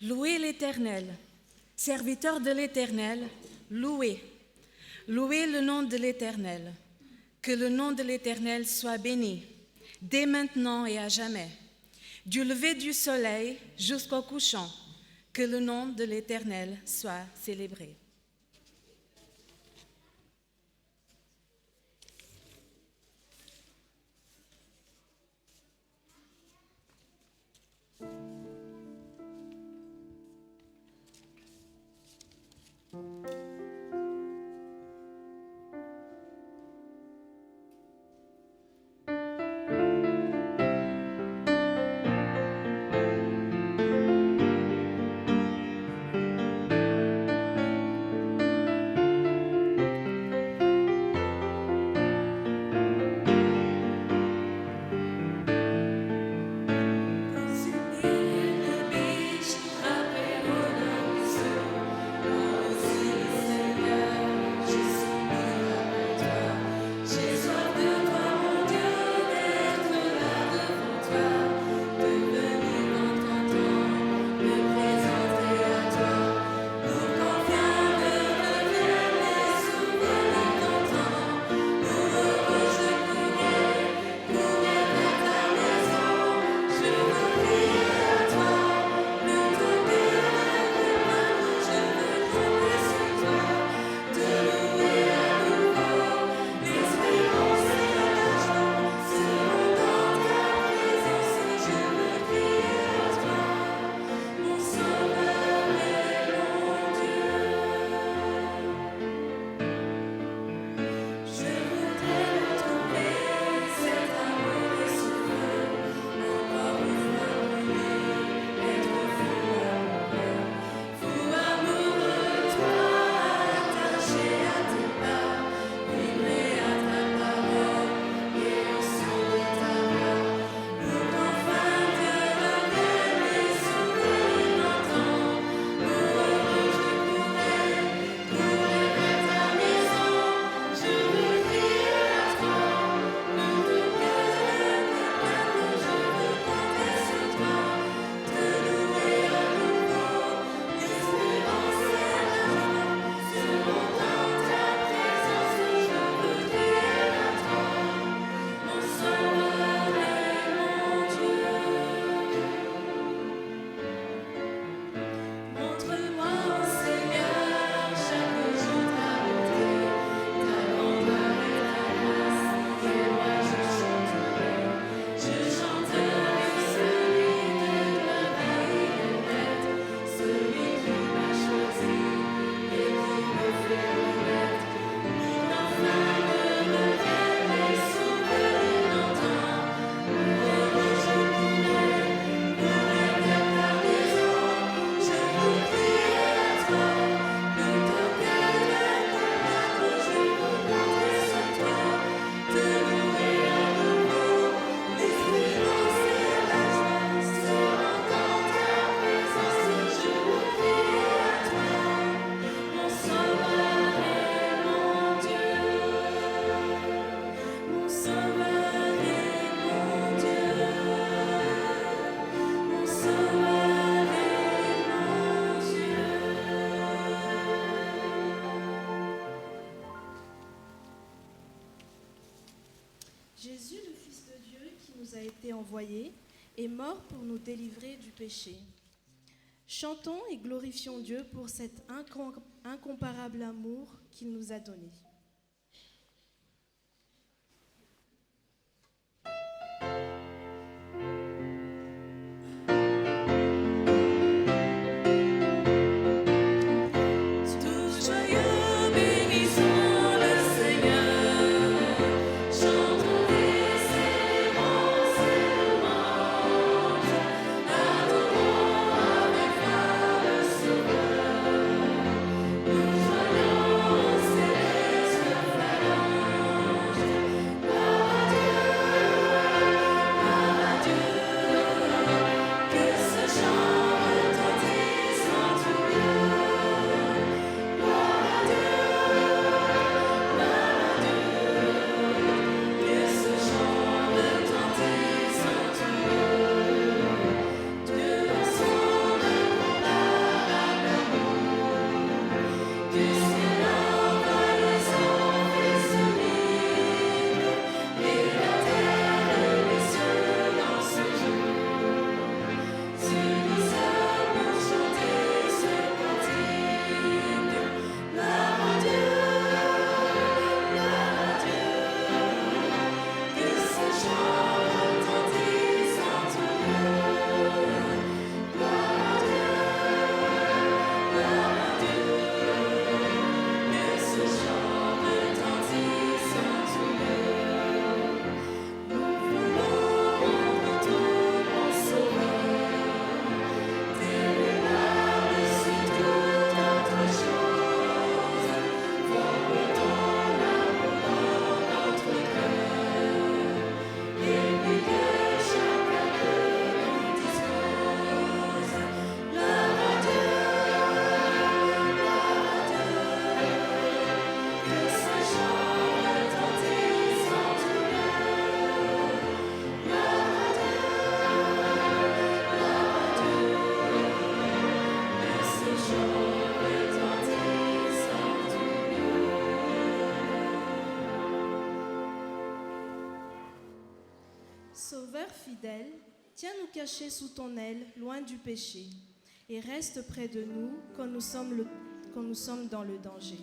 Louez l'Éternel, serviteurs de l'Éternel, louez. Louez le nom de l'Éternel. Que le nom de l'Éternel soit béni, dès maintenant et à jamais. Du lever du soleil jusqu'au couchant, que le nom de l'Éternel soit célébré. Jésus, le Fils de Dieu qui nous a été envoyé, est mort pour nous délivrer du péché. Chantons et glorifions Dieu pour cet incomparable amour qu'il nous a donné. Nous voyons fidèle, tiens-nous cachés sous ton aile, loin du péché, et reste près de nous quand nous sommes dans le danger.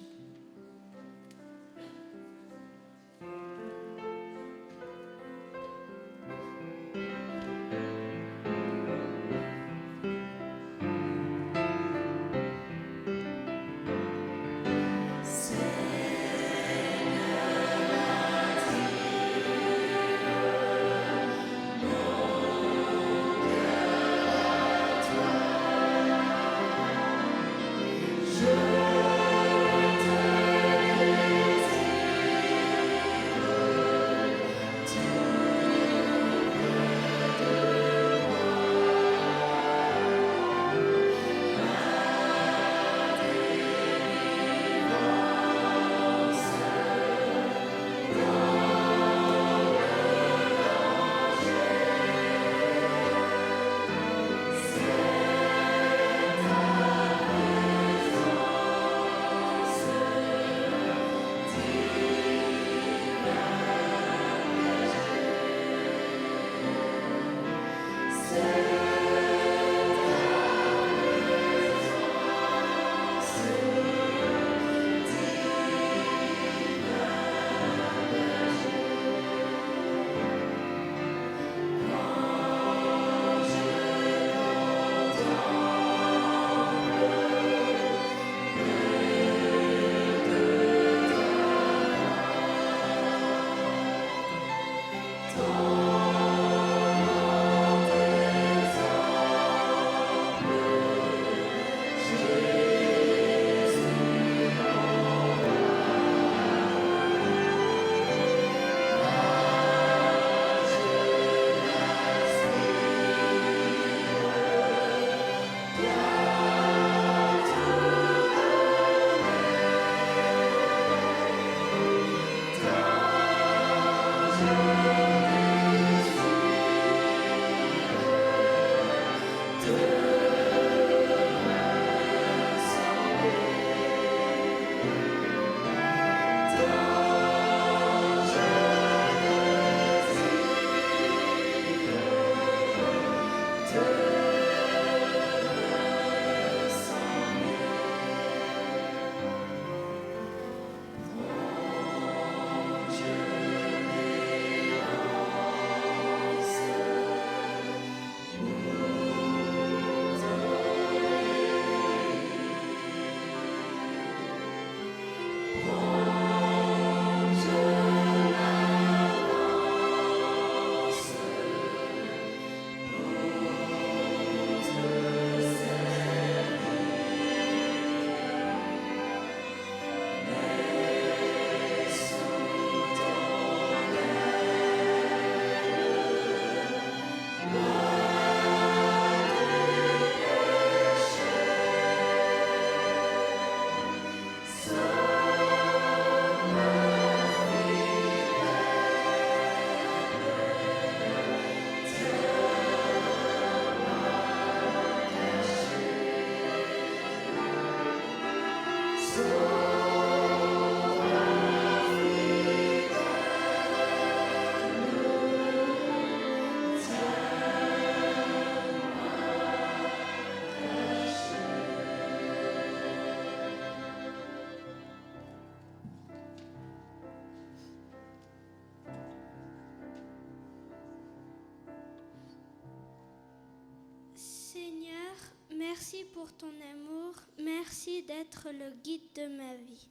Seigneur, merci pour ton amour, merci d'être le guide de ma vie.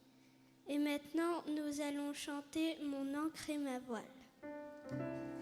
Et maintenant, nous allons chanter Mon ancre et ma voile. Thank you.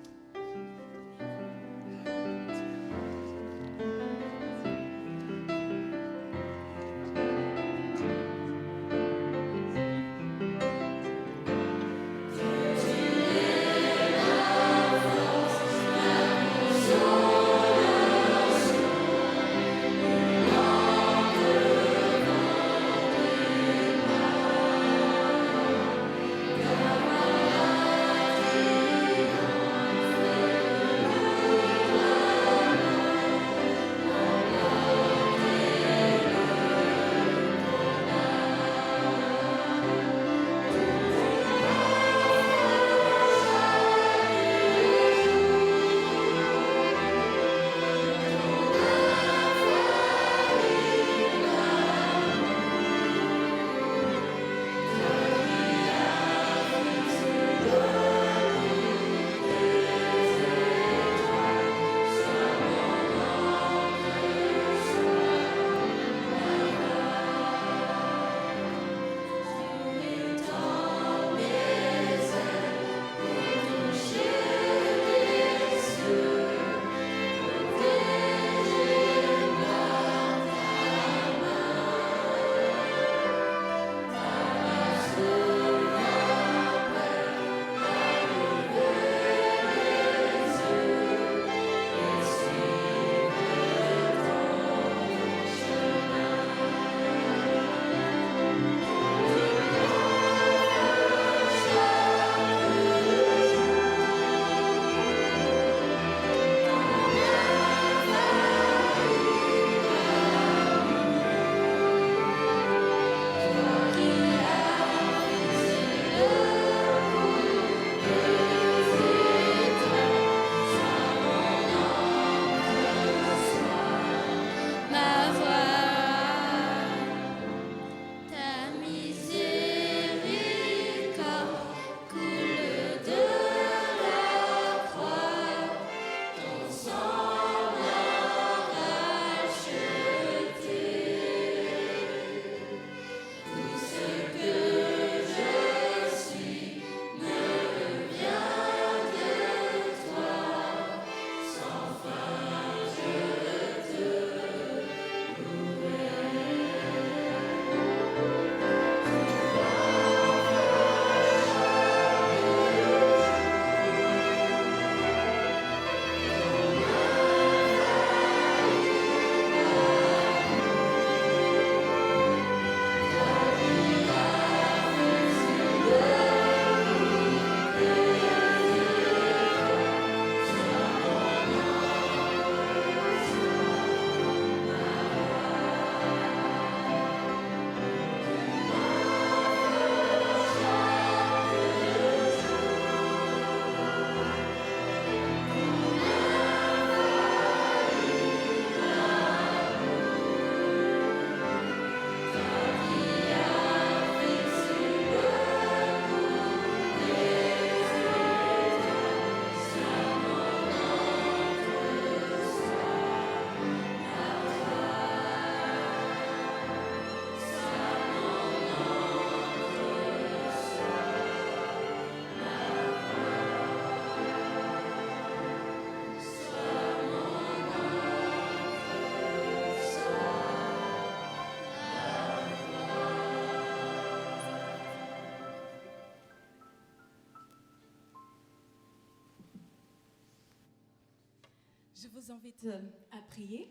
Je vous invite à prier.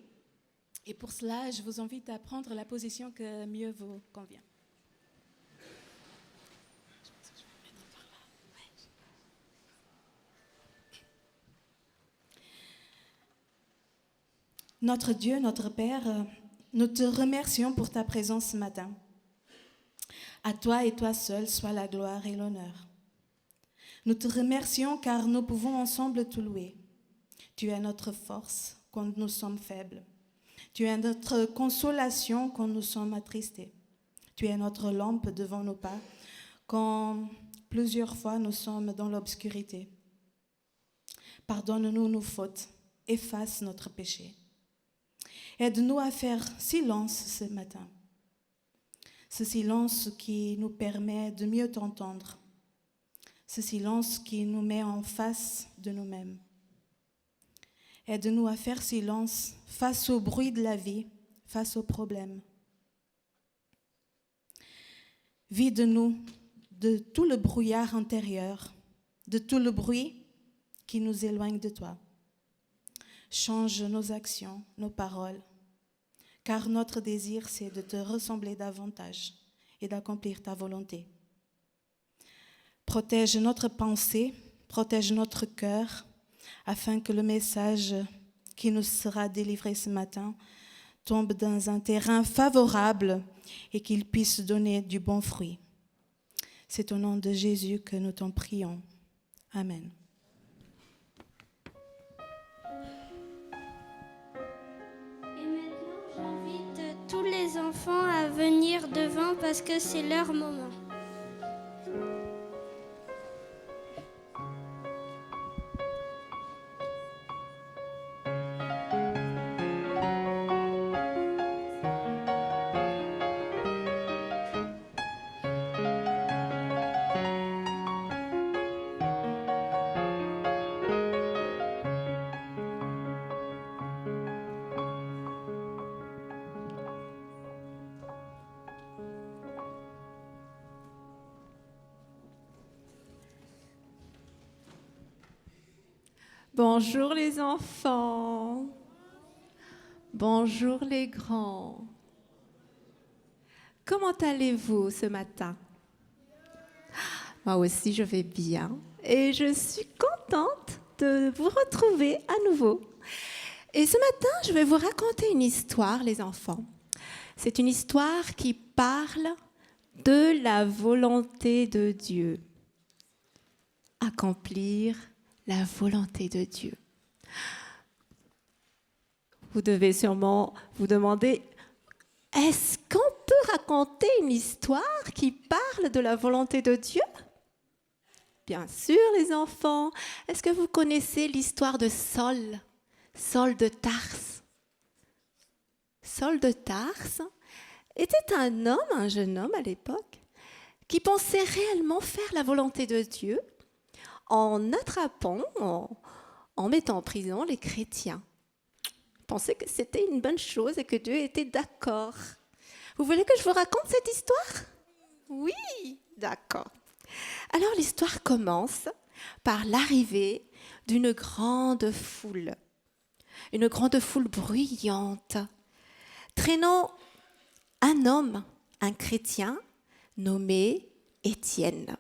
Et pour cela, je vous invite à prendre la position que mieux vous convient. Notre Dieu, notre Père, nous te remercions pour ta présence ce matin. À toi et toi seul soit la gloire et l'honneur. Nous te remercions car nous pouvons ensemble te louer. Tu es notre force quand nous sommes faibles. Tu es notre consolation quand nous sommes attristés. Tu es notre lampe devant nos pas quand plusieurs fois nous sommes dans l'obscurité. Pardonne-nous nos fautes, efface notre péché. Aide-nous à faire silence ce matin. Ce silence qui nous permet de mieux t'entendre. Ce silence qui nous met en face de nous-mêmes. Aide-nous à faire silence face au bruit de la vie, face aux problèmes. Vide-nous de tout le brouillard intérieur, de tout le bruit qui nous éloigne de toi. Change nos actions, nos paroles, car notre désir, c'est de te ressembler davantage et d'accomplir ta volonté. Protège notre pensée, protège notre cœur, afin que le message qui nous sera délivré ce matin tombe dans un terrain favorable et qu'il puisse donner du bon fruit. C'est au nom de Jésus que nous t'en prions. Amen. Et maintenant, j'invite tous les enfants à venir devant parce que c'est leur moment. Bonjour les enfants. Bonjour les grands. Comment allez-vous ce matin? Moi aussi, je vais bien et je suis contente de vous retrouver à nouveau. Et ce matin, je vais vous raconter une histoire, les enfants. C'est une histoire qui parle de la volonté de Dieu. Accomplir la volonté de Dieu. Vous devez sûrement vous demander, est-ce qu'on peut raconter une histoire qui parle de la volonté de Dieu? Bien sûr, les enfants. Est-ce que vous connaissez l'histoire de Saul, Saul de Tarse? Saul de Tarse était un jeune homme à l'époque, qui pensait réellement faire la volonté de Dieu en attrapant, en mettant en prison les chrétiens. Il pensait que c'était une bonne chose et que Dieu était d'accord. Vous voulez que je vous raconte cette histoire? Oui, d'accord. Alors l'histoire commence par l'arrivée d'une grande foule bruyante, traînant un homme, un chrétien nommé Étienne.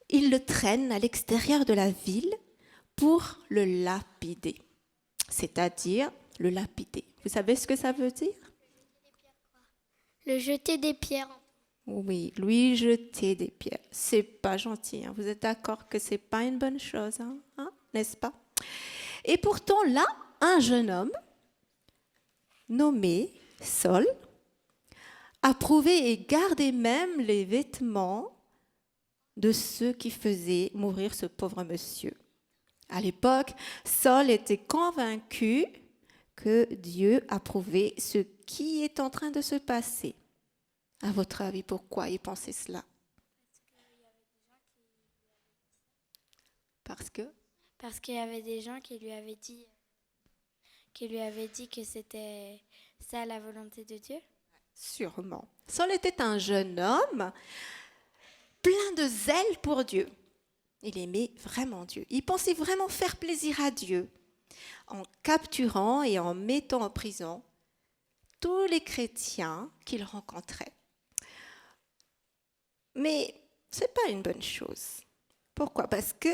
Il le traîne à l'extérieur de la ville pour le lapider, c'est-à-dire le lapider. Vous savez ce que ça veut dire? Le jeter des pierres. Oui, lui jeter des pierres. C'est pas gentil, hein. Vous êtes d'accord que c'est pas une bonne chose, hein, n'est-ce pas? Et pourtant là, un jeune homme nommé Saul approuvait et gardait même les vêtements de ceux qui faisaient mourir ce pauvre monsieur. À l'époque, Saul était convaincu que Dieu approuvait ce qui est en train de se passer. À votre avis, pourquoi il pensait cela? Parce qu'il y avait des gens qui lui avaient dit que c'était ça la volonté de Dieu. Sûrement. Saul était un jeune homme plein de zèle pour Dieu. Il aimait vraiment Dieu. Il pensait vraiment faire plaisir à Dieu. en capturant et en mettant en prison tous les chrétiens qu'il rencontrait. Mais ce n'est pas une bonne chose. Pourquoi ? Parce que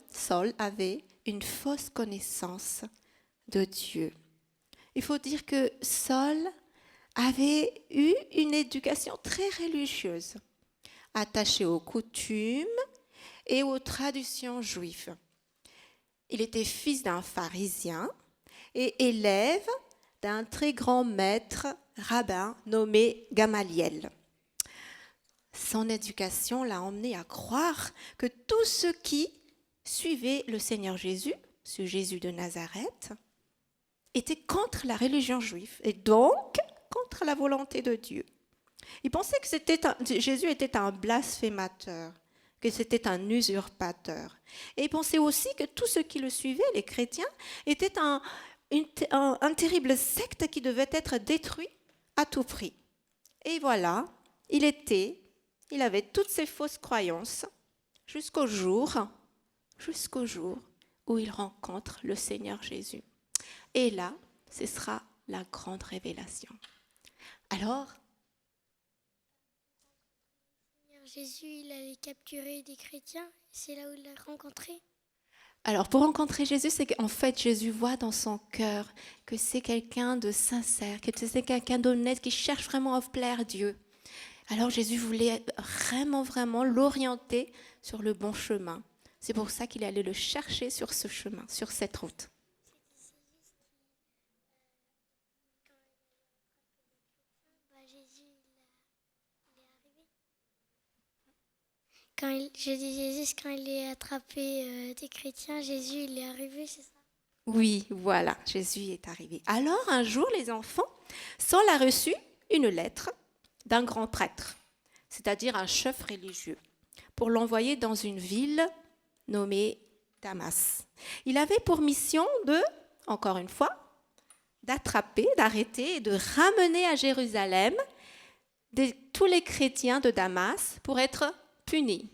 Saul avait une fausse connaissance de Dieu. Il faut dire que Saul avait eu une éducation très religieuse, attachée aux coutumes et aux traditions juives. Il était fils d'un pharisien et élève d'un très grand maître rabbin nommé Gamaliel. Son éducation l'a emmené à croire que tous ceux qui suivaient le Seigneur Jésus, ce Jésus de Nazareth, étaient contre la religion juive et donc contre la volonté de Dieu. Il pensait que Jésus était un blasphémateur, que c'était un usurpateur. Et il pensait aussi que tous ceux qui le suivaient, les chrétiens, étaient un terrible secte qui devait être détruit à tout prix. Et voilà, il avait toutes ces fausses croyances jusqu'au jour où il rencontre le Seigneur Jésus. Et là, ce sera la grande révélation. Alors, Jésus, il allait capturer des chrétiens, c'est là où il l'a rencontré. Alors, pour rencontrer Jésus, c'est qu'en fait, Jésus voit dans son cœur que c'est quelqu'un de sincère, que c'est quelqu'un d'honnête, qui cherche vraiment à plaire à Dieu. Alors, Jésus voulait vraiment l'orienter sur le bon chemin. C'est pour ça qu'il allait le chercher sur ce chemin, sur cette route. Quand il est attrapé des chrétiens, Jésus, il est arrivé, c'est ça ? Oui, voilà, Jésus est arrivé. Alors, un jour, les enfants, Saul a reçu une lettre d'un grand prêtre, c'est-à-dire un chef religieux, pour l'envoyer dans une ville nommée Damas. Il avait pour mission encore une fois, d'arrêter et de ramener à Jérusalem tous les chrétiens de Damas pour être punis.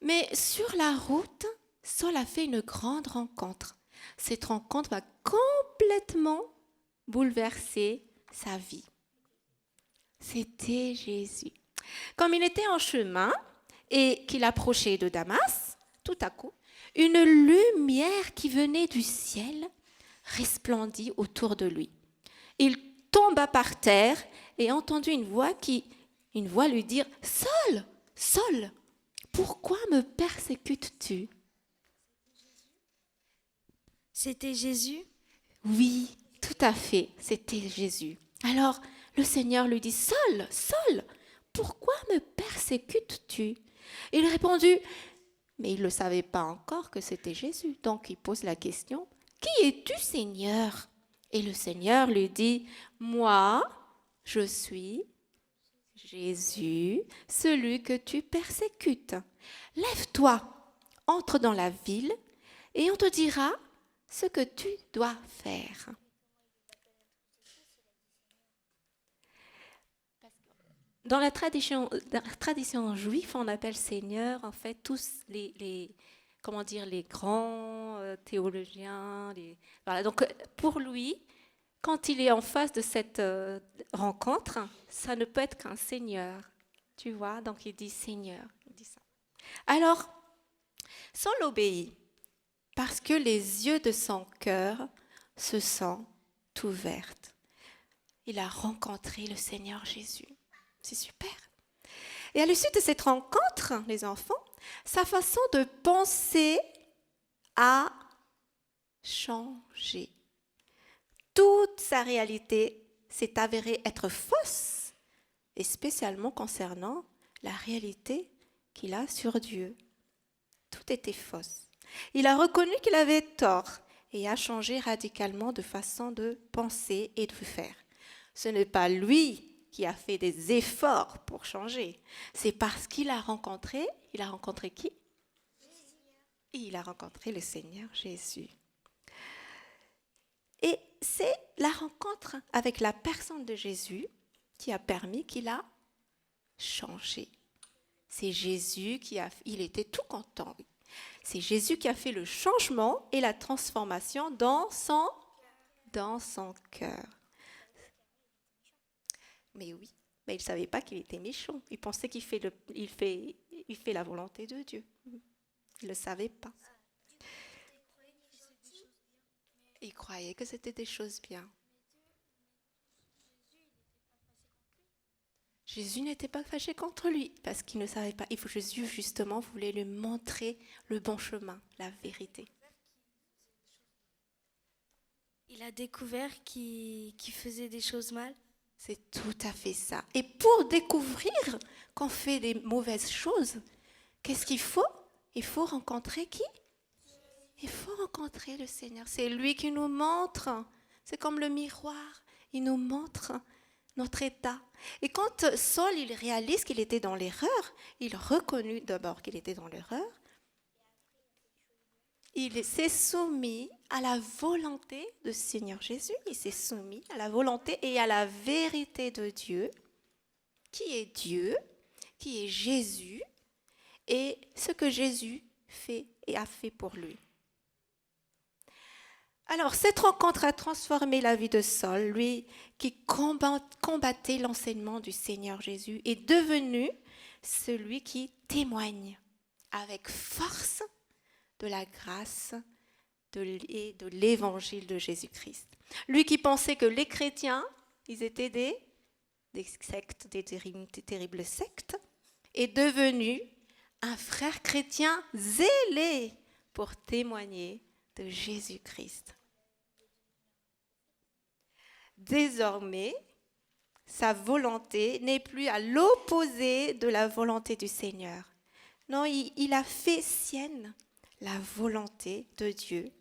Mais sur la route, Saul a fait une grande rencontre. Cette rencontre va complètement bouleverser sa vie. C'était Jésus. Comme il était en chemin et qu'il approchait de Damas, tout à coup, une lumière qui venait du ciel resplendit autour de lui. Il tomba par terre et entendit une voix lui dire « Saul, Saul, pourquoi me persécutes-tu » C'était Jésus ? Oui, tout à fait, c'était Jésus. Alors, le Seigneur lui dit « Saul, Saul, pourquoi me persécutes-tu » Il répondit, mais il ne le savait pas encore que c'était Jésus. Donc, il pose la question « Qui es-tu, Seigneur » Et le Seigneur lui dit « Moi, je suis Jésus, celui que tu persécutes. Lève-toi, entre dans la ville et on te dira ce que tu dois faire. » Dans la tradition juive, on appelle Seigneur en fait tous les grands théologiens. Voilà. Donc pour lui, quand il est en face de cette rencontre, ça ne peut être qu'un Seigneur. Tu vois, donc il dit Seigneur. Il dit ça. Alors, Saul obéit parce que les yeux de son cœur se sont ouverts. Il a rencontré le Seigneur Jésus. C'est super. Et à l'issue de cette rencontre, les enfants, sa façon de penser a changé. Toute sa réalité s'est avérée être fausse, et spécialement concernant la réalité qu'il a sur Dieu. Tout était fausse. Il a reconnu qu'il avait tort et a changé radicalement de façon de penser et de faire. Ce n'est pas lui qui a fait des efforts pour changer. C'est parce qu'il a rencontré qui ? Il a rencontré le Seigneur Jésus. Et c'est la rencontre avec la personne de Jésus qui a permis qu'il a changé. C'est Jésus il était tout content. C'est Jésus qui a fait le changement et la transformation dans son cœur. Mais oui, mais il ne savait pas qu'il était méchant. Il pensait qu'il fait la volonté de Dieu. Il ne le savait pas. Il croyait que c'était des choses bien. Jésus n'était pas fâché contre lui parce qu'il ne savait pas. Jésus, justement, voulait lui montrer le bon chemin, la vérité. Il a découvert qu'il faisait des choses mal. C'est tout à fait ça. Et pour découvrir qu'on fait des mauvaises choses, qu'est-ce qu'il faut? Il faut rencontrer qui? Il faut rencontrer le Seigneur. C'est lui qui nous montre. C'est comme le miroir. Il nous montre notre état. Et quand Saul il réalise qu'il était dans l'erreur, il reconnut d'abord qu'il était dans l'erreur. Il s'est soumis à la volonté du Seigneur Jésus. Il s'est soumis à la volonté et à la vérité de Dieu, qui est Jésus, et ce que Jésus fait et a fait pour lui. Alors, cette rencontre a transformé la vie de Saul, lui qui combattait l'enseignement du Seigneur Jésus, est devenu celui qui témoigne avec force de la grâce et de l'évangile de Jésus-Christ. Lui qui pensait que les chrétiens, ils étaient des sectes, des terribles sectes, est devenu un frère chrétien zélé pour témoigner de Jésus-Christ. Désormais, sa volonté n'est plus à l'opposé de la volonté du Seigneur. Non, il a fait sienne la volonté de Dieu,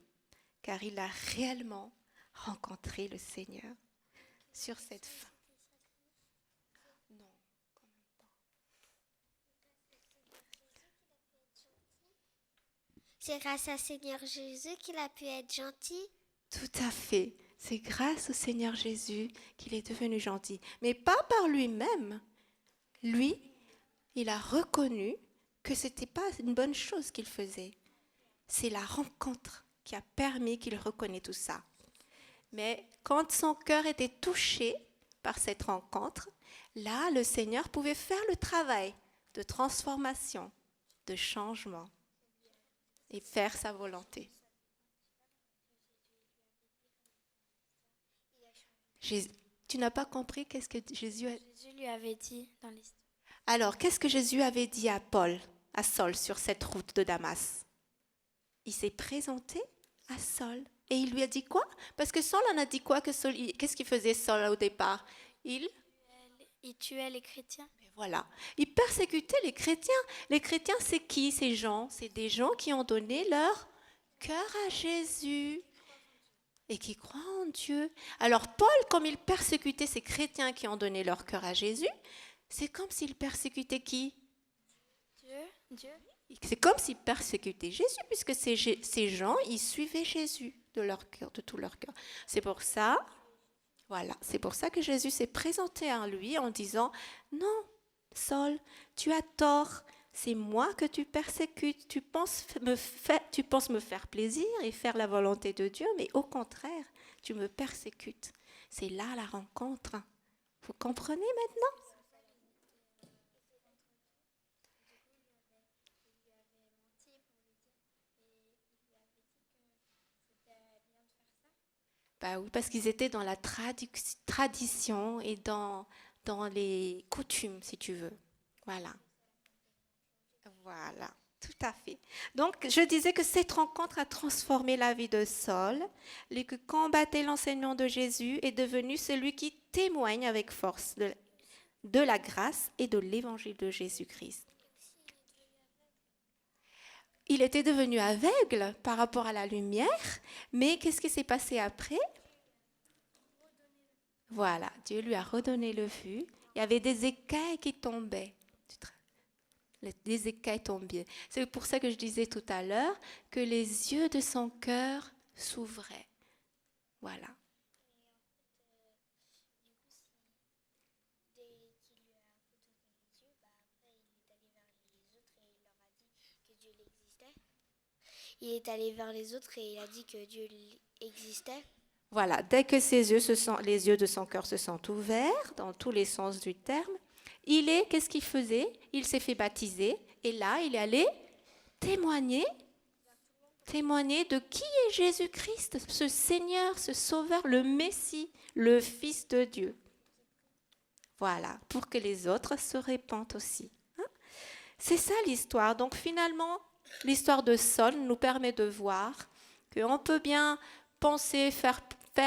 car il a réellement rencontré le Seigneur sur cette fin. Non, quand même pas. C'est grâce à Seigneur Jésus qu'il a pu être gentil. Tout à fait. C'est grâce au Seigneur Jésus qu'il est devenu gentil. Mais pas par lui-même. Lui, il a reconnu que ce n'était pas une bonne chose qu'il faisait. C'est la rencontre qui a permis qu'il reconnaisse tout ça. Mais quand son cœur était touché par cette rencontre, là, le Seigneur pouvait faire le travail de transformation, de changement et faire sa volonté. Tu n'as pas compris qu'est-ce que Jésus lui avait dit dans l'histoire. Alors, qu'est-ce que Jésus avait dit à Saul sur cette route de Damas? Il s'est présenté à Saul et il lui a dit quoi? Parce que Saul en a dit quoi? Qu'est-ce qu'il faisait Saul au départ? Il tuait les chrétiens. Et voilà, il persécutait les chrétiens. Les chrétiens, c'est qui ces gens? C'est des gens qui ont donné leur cœur à Jésus et qui croient en Dieu. Alors Paul, comme il persécutait ces chrétiens qui ont donné leur cœur à Jésus, c'est comme s'il persécutait qui? Dieu. C'est comme s'il persécutait Jésus, puisque ces gens, ils suivaient Jésus de leur cœur, de tout leur cœur. C'est pour ça que Jésus s'est présenté à lui en disant « Non, Saul, tu as tort. C'est moi que tu persécutes. Tu penses me faire plaisir et faire la volonté de Dieu, mais au contraire, tu me persécutes. » C'est là la rencontre. Vous comprenez maintenant? Bah oui, parce qu'ils étaient dans la tradition et dans les coutumes, si tu veux. Voilà, tout à fait. Donc, je disais que cette rencontre a transformé la vie de Saul, lui qui combattait l'enseignement de Jésus est devenu celui qui témoigne avec force de la grâce et de l'évangile de Jésus-Christ. Il était devenu aveugle par rapport à la lumière, mais qu'est-ce qui s'est passé après? Voilà, Dieu lui a redonné le vue. Il y avait des écailles qui tombaient. Des écailles tombaient. C'est pour ça que je disais tout à l'heure que les yeux de son cœur s'ouvraient. Voilà. il est allé vers les autres et il a dit que Dieu existait. Voilà, dès que les yeux de son cœur se sont ouverts, dans tous les sens du terme, qu'est-ce qu'il faisait? Il s'est fait baptiser et là, il est allé témoigner de qui est Jésus-Christ, ce Seigneur, ce Sauveur, le Messie, le Fils de Dieu. Voilà, pour que les autres se répandent aussi. C'est ça l'histoire. Donc finalement, l'histoire de Saul nous permet de voir qu'on peut bien penser faire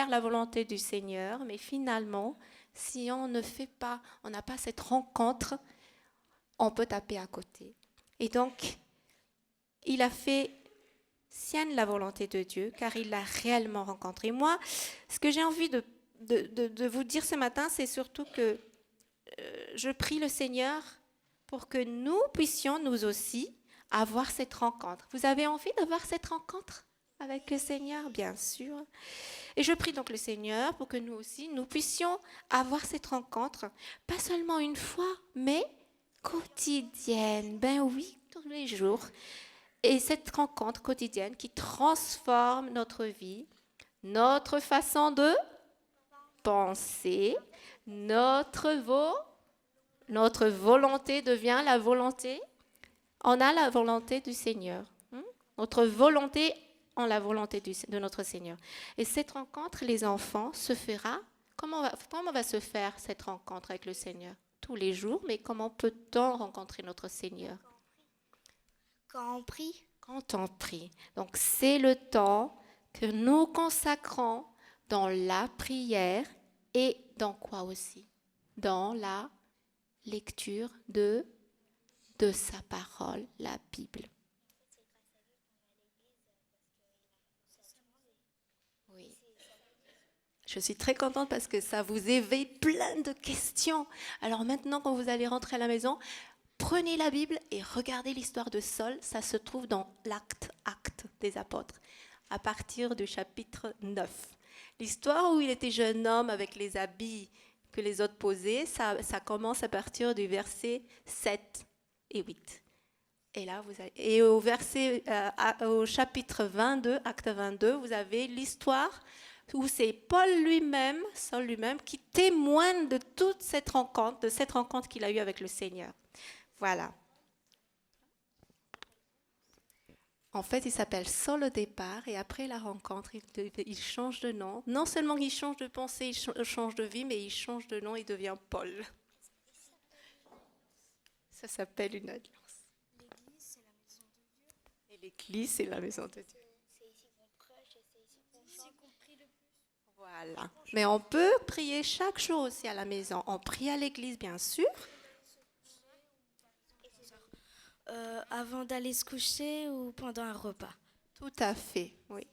la volonté du Seigneur, mais finalement, si on ne fait pas, on n'a pas cette rencontre, on peut taper à côté. Et donc, il a fait sienne la volonté de Dieu, car il l'a réellement rencontré. Moi, ce que j'ai envie de vous dire ce matin, c'est surtout que je prie le Seigneur pour que nous puissions, nous aussi, avoir cette rencontre. Vous avez envie d'avoir cette rencontre avec le Seigneur, bien sûr. Et je prie donc le Seigneur pour que nous aussi, nous puissions avoir cette rencontre, pas seulement une fois, mais quotidienne. Ben oui, tous les jours. Et cette rencontre quotidienne qui transforme notre vie, notre façon de penser, notre volonté devient la volonté. On a la volonté du Seigneur. Notre volonté en la volonté de notre Seigneur. Et cette rencontre, les enfants, se fera. Comment va se faire cette rencontre avec le Seigneur? Tous les jours, mais comment peut-on rencontrer notre Seigneur? Quand on prie. Quand on prie. Donc c'est le temps que nous consacrons dans la prière et dans quoi aussi? Dans la lecture de sa parole, la Bible. Oui. Je suis très contente parce que ça vous éveille plein de questions. Alors maintenant, quand vous allez rentrer à la maison, prenez la Bible et regardez l'histoire de Saul. Ça se trouve dans l'acte des apôtres, à partir du chapitre 9. L'histoire où il était jeune homme avec les habits que les autres posaient, ça commence à partir du verset 7 et 8. Et là, au chapitre 22, acte 22, vous avez l'histoire où c'est Saul lui-même, qui témoigne de toute cette rencontre qu'il a eue avec le Seigneur. Voilà. En fait, il s'appelle Saul au départ et après la rencontre, il change de nom. Non seulement il change de pensée, il change de vie, mais il change de nom et devient Paul. Ça s'appelle une alliance. L'église, c'est la maison de Dieu. C'est ici qu'on prêche et c'est ici qu'on chante. Voilà. Mais on peut prier chaque jour aussi à la maison. On prie à l'église, bien sûr. Avant d'aller se coucher ou pendant un repas. Tout à fait, oui.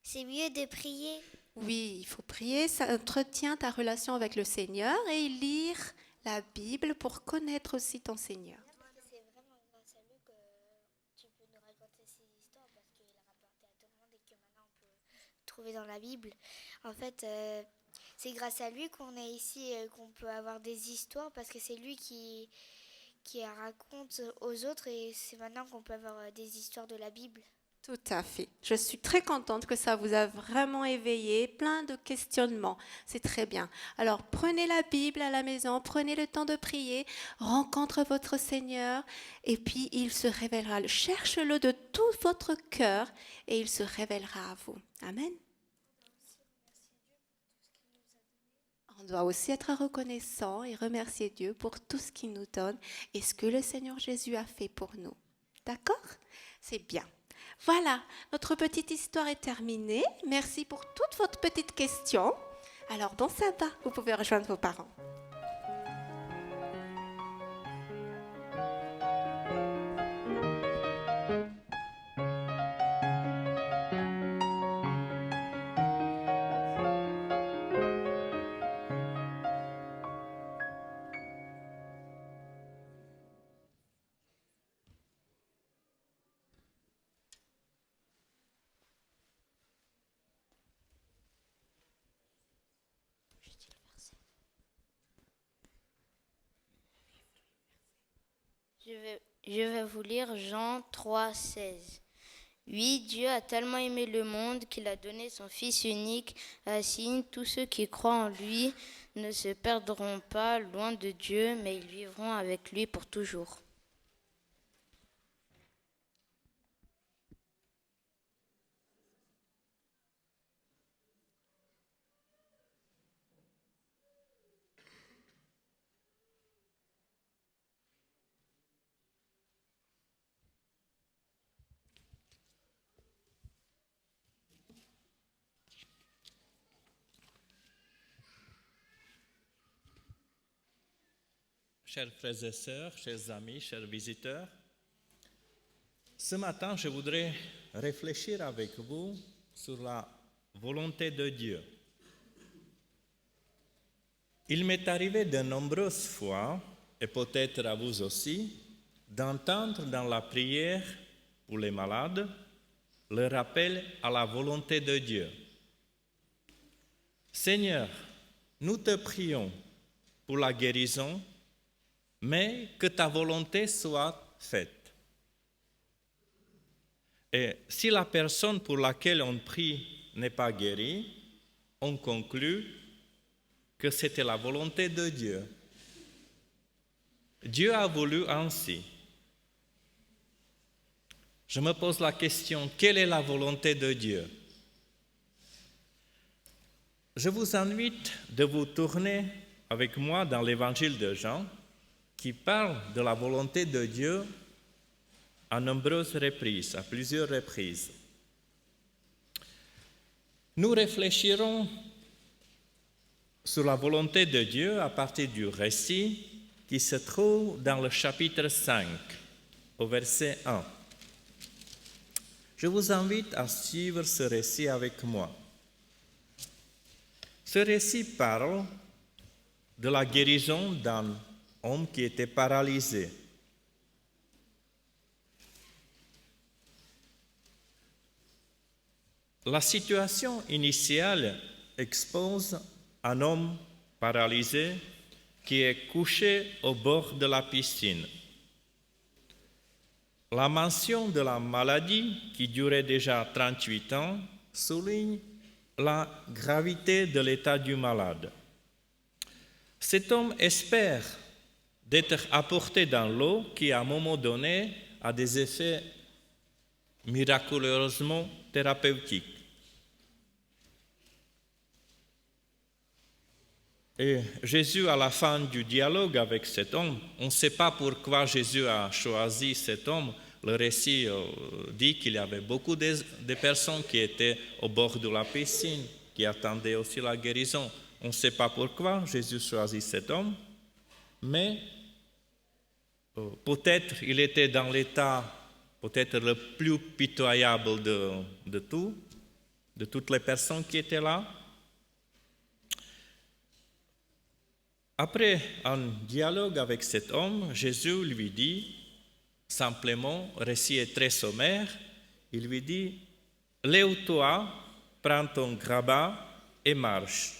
C'est mieux de prier. Oui, il faut prier, ça entretient ta relation avec le Seigneur et lire la Bible pour connaître aussi ton Seigneur. C'est vraiment grâce à lui que tu peux nous raconter ces histoires parce qu'il a rapporté à tout le monde et que maintenant on peut trouver dans la Bible. En fait, c'est grâce à lui qu'on est ici, qu'on peut avoir des histoires parce que c'est lui qui raconte aux autres et c'est maintenant qu'on peut avoir des histoires de la Bible. Tout à fait. Je suis très contente que ça vous a vraiment éveillé, plein de questionnements. C'est très bien. Alors, prenez la Bible à la maison, prenez le temps de prier, rencontre votre Seigneur et puis il se révélera. Cherche-le de tout votre cœur et il se révélera à vous. Amen. On doit aussi être reconnaissant et remercier Dieu pour tout ce qu'il nous donne et ce que le Seigneur Jésus a fait pour nous. D'accord? C'est bien. Voilà, notre petite histoire est terminée. Merci pour toutes vos petites questions. Alors, bon sabbat, vous pouvez rejoindre vos parents. Je vais vous lire Jean 3, 16. Oui, Dieu a tellement aimé le monde qu'il a donné son Fils unique, ainsi tous ceux qui croient en lui ne se perdront pas loin de Dieu, mais ils vivront avec lui pour toujours. Chers frères et sœurs, chers amis, chers visiteurs, ce matin, je voudrais réfléchir avec vous sur la volonté de Dieu. Il m'est arrivé de nombreuses fois, et peut-être à vous aussi, d'entendre dans la prière pour les malades le rappel à la volonté de Dieu. Seigneur, nous te prions pour la guérison, mais que ta volonté soit faite. Et si la personne pour laquelle on prie n'est pas guérie, on conclut que c'était la volonté de Dieu. Dieu a voulu ainsi. Je me pose la question, quelle est la volonté de Dieu? Je vous invite de vous tourner avec moi dans l'évangile de Jean, qui parle de la volonté de Dieu à nombreuses reprises, à plusieurs reprises. Nous réfléchirons sur la volonté de Dieu à partir du récit qui se trouve dans le chapitre 5, au verset 1. Je vous invite à suivre ce récit avec moi. Ce récit parle de la guérison d'un homme qui était paralysé. La situation initiale expose un homme paralysé qui est couché au bord de la piscine. La mention de la maladie, qui durait déjà 38 ans, souligne la gravité de l'état du malade. Cet homme espère d'être apporté dans l'eau qui, à un moment donné, a des effets miraculeusement thérapeutiques. Et Jésus, à la fin du dialogue avec cet homme, on ne sait pas pourquoi Jésus a choisi cet homme. Le récit dit qu'il y avait beaucoup de personnes qui étaient au bord de la piscine, qui attendaient aussi la guérison. On ne sait pas pourquoi Jésus choisit cet homme, mais peut-être il était dans l'état peut-être le plus pitoyable de toutes les personnes qui étaient là. Après un dialogue avec cet homme, Jésus lui dit, simplement, le récit est très sommaire, il lui dit, « Lève-toi, prends ton grabat et marche. »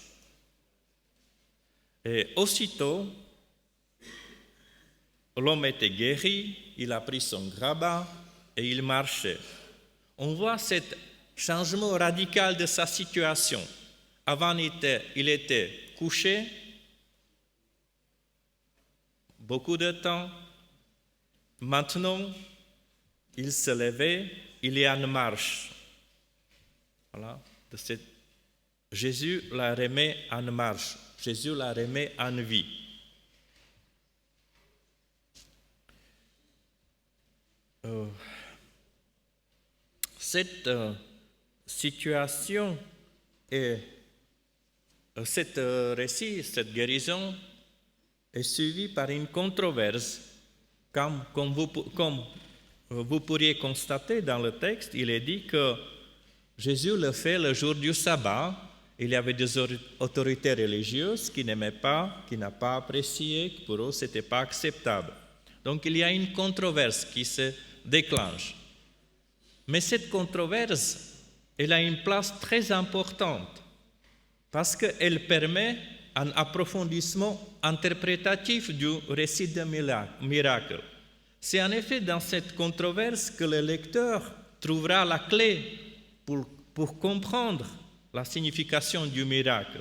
Et aussitôt, l'homme était guéri, il a pris son grabat et il marchait. On voit ce changement radical de sa situation. Avant, il était couché, beaucoup de temps. Maintenant, il se levait, il est en marche. Voilà. Jésus la remet en marche. Jésus la remet en vie. Cette situation et cet récit, cette guérison est suivie par une controverse. Comme vous pourriez constater dans le texte, il est dit que Jésus le fait le jour du sabbat. Il y avait des autorités religieuses qui n'aimaient pas, qui n'ont pas apprécié, que pour eux ce n'était pas acceptable. Donc il y a une controverse qui se déclenche. Mais cette controverse, elle a une place très importante parce qu'elle permet un approfondissement interprétatif du récit de miracle. C'est en effet dans cette controverse que le lecteur trouvera la clé pour comprendre la signification du miracle.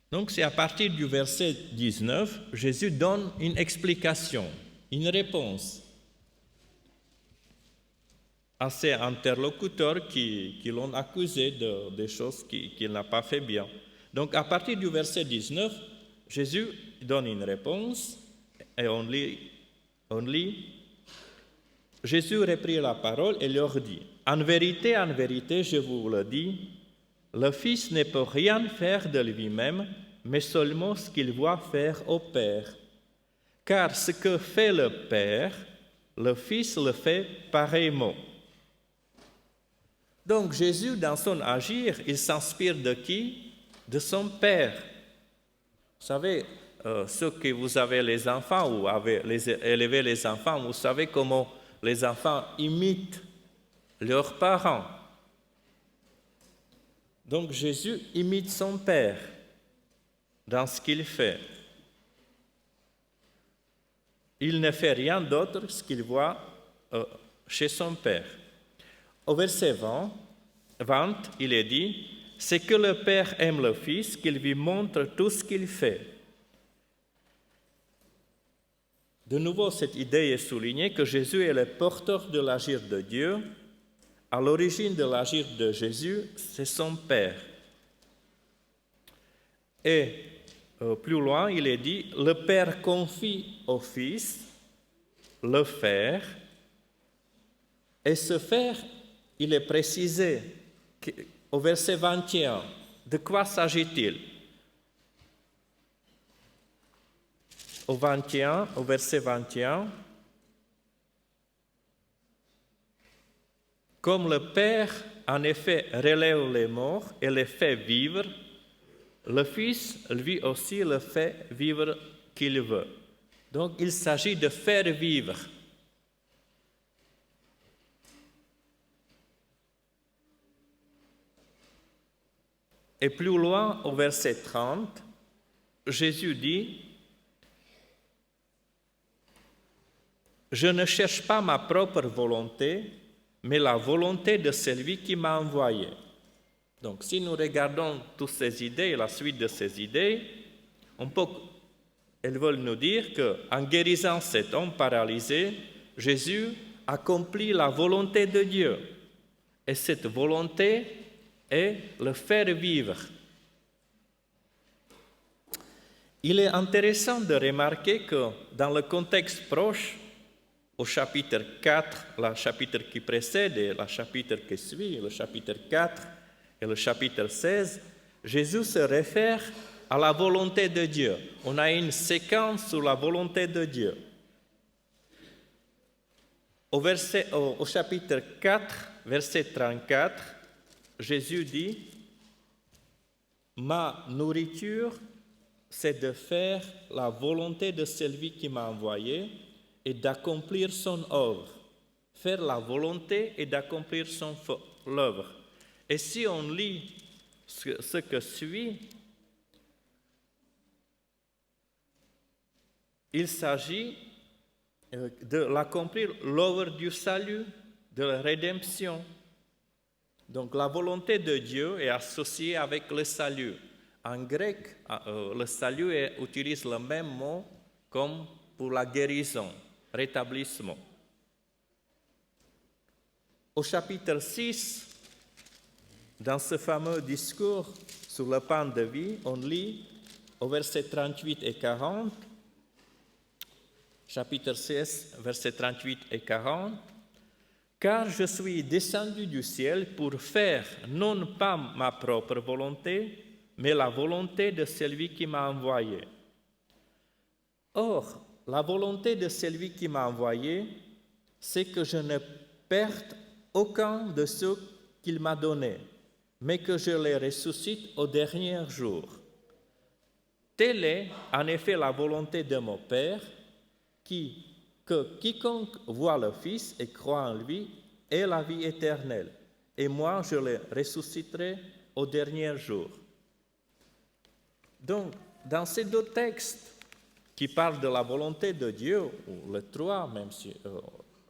Donc c'est à partir du verset 19, Jésus donne une explication, une réponse à ses interlocuteurs qui l'ont accusé de des choses qu'il n'a pas fait bien. Donc à partir du verset 19, Jésus donne une réponse et on lit. Jésus reprit la parole et leur dit, en vérité, je vous le dis, le Fils ne peut rien faire de lui-même, mais seulement ce qu'il voit faire au Père. Car ce que fait le Père, le Fils le fait pareillement. Donc Jésus, dans son agir, il s'inspire de qui? De son Père. Vous savez, ceux que vous avez les enfants ou avez élevé les enfants, vous savez comment les enfants imitent leurs parents. Donc Jésus imite son Père dans ce qu'il fait. Il ne fait rien d'autre que ce qu'il voit chez son Père. Au verset 20, il est dit, « C'est que le Père aime le Fils, qu'il lui montre tout ce qu'il fait. » De nouveau, cette idée est soulignée que Jésus est le porteur de l'agir de Dieu. À l'origine de l'agir de Jésus, c'est son Père. Et plus loin, il est dit, « Le Père confie au Fils le faire. » Et ce faire, il est précisé au verset 21. De quoi s'agit-il? Au verset 21, comme le Père en effet relève les morts et les fait vivre, le Fils lui aussi le fait vivre qu'il veut. Donc il s'agit de faire vivre. Et plus loin, au verset 30, Jésus dit, « Je ne cherche pas ma propre volonté, mais la volonté de celui qui m'a envoyé. » Donc, si nous regardons toutes ces idées, la suite de ces idées, elles veulent nous dire qu'en guérissant cet homme paralysé, Jésus accomplit la volonté de Dieu. Et cette volonté est le faire vivre. Il est intéressant de remarquer que dans le contexte proche, au chapitre 4, le chapitre qui précède et le chapitre qui suit, le chapitre 4 et le chapitre 16, Jésus se réfère à la volonté de Dieu. On a une séquence sur la volonté de Dieu. Au chapitre 4, verset 34, Jésus dit, « Ma nourriture, c'est de faire la volonté de celui qui m'a envoyé et d'accomplir son œuvre. » Faire la volonté et d'accomplir son œuvre. Et si on lit ce que suit, il s'agit de l'accomplir l'œuvre du salut, de la rédemption. Donc la volonté de Dieu est associée avec le salut. En grec, le salut utilise le même mot comme pour la guérison, rétablissement. Au chapitre 6, dans ce fameux discours sur le pain de vie, on lit au verset 38 et 40, chapitre 16, versets 38 et 40, « Car je suis descendu du ciel pour faire non pas ma propre volonté, mais la volonté de celui qui m'a envoyé. Or, la volonté de celui qui m'a envoyé, c'est que je ne perde aucun de ceux qu'il m'a donnés, mais que je les ressuscite au dernier jour. Telle est en effet la volonté de mon Père, que quiconque voit le Fils et croit en lui ait la vie éternelle, et moi je les ressusciterai au dernier jour. » Donc, dans ces deux textes qui parlent de la volonté de Dieu, ou les trois, même si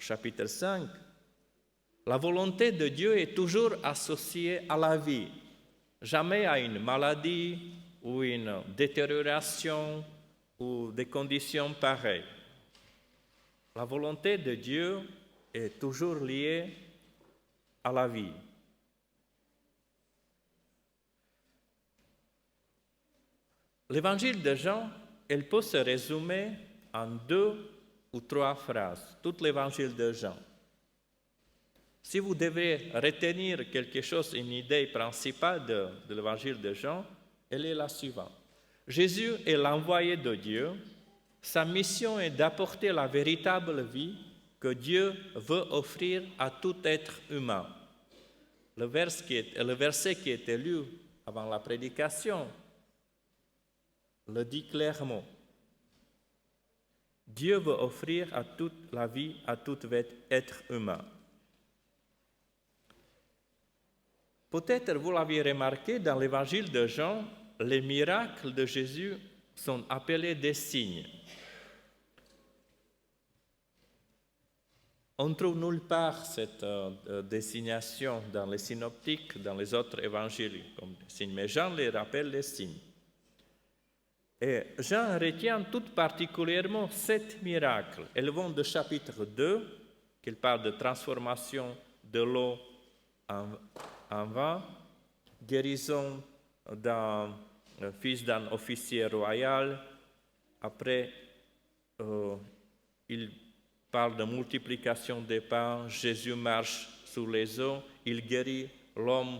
chapitre 5, la volonté de Dieu est toujours associée à la vie, jamais à une maladie ou une détérioration ou des conditions pareilles. La volonté de Dieu est toujours liée à la vie. L'évangile de Jean, elle peut se résumer en 2 ou 3 phrases, tout l'évangile de Jean. Si vous devez retenir quelque chose, une idée principale de l'évangile de Jean, elle est la suivante. Jésus est l'envoyé de Dieu. Sa mission est d'apporter la véritable vie que Dieu veut offrir à tout être humain. Le verset qui était lu avant la prédication le dit clairement. Dieu veut offrir à toute la vie, à tout être humain. Peut-être vous l'aviez remarqué, dans l'évangile de Jean, les miracles de Jésus sont appelés des signes. On ne trouve nulle part cette désignation dans les synoptiques, dans les autres évangiles, comme des signes, mais Jean les rappelle les signes. Et Jean retient tout particulièrement 7 miracles. Elles vont de chapitre 2, qui parle de transformation de l'eau en vin, guérison d'un fils d'un officier royal. Après, il parle de multiplication des pains. Jésus marche sur les eaux. Il guérit l'homme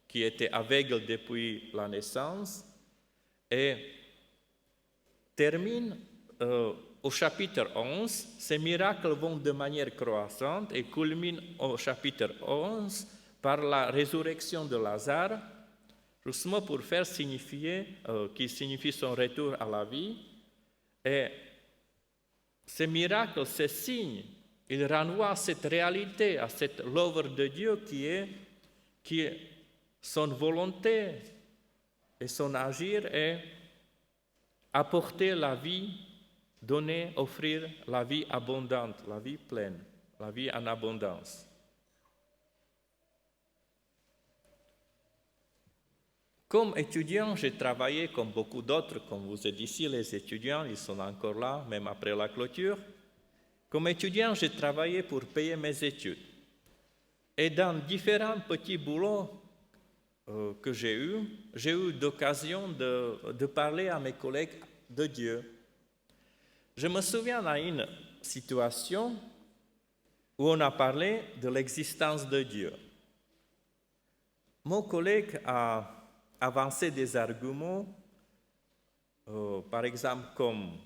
qui était aveugle depuis la naissance. Et termine au chapitre 11. Ces miracles vont de manière croissante et culminent au chapitre 11 par la résurrection de Lazare, justement pour faire signifier, qui signifie son retour à la vie. Et ces miracles, ces signes, ils renvoient à cette réalité, à cette l'œuvre de Dieu qui est son volonté et son agir est apporter la vie, donner, offrir la vie abondante, la vie pleine, la vie en abondance. Comme étudiant, j'ai travaillé comme beaucoup d'autres, comme vous êtes ici, les étudiants, ils sont encore là, même après la clôture. Comme étudiant, j'ai travaillé pour payer mes études. Et dans différents petits boulots que j'ai eu l'occasion de parler à mes collègues de Dieu. Je me souviens d'une situation où on a parlé de l'existence de Dieu. Mon collègue a avancé des arguments, par exemple comme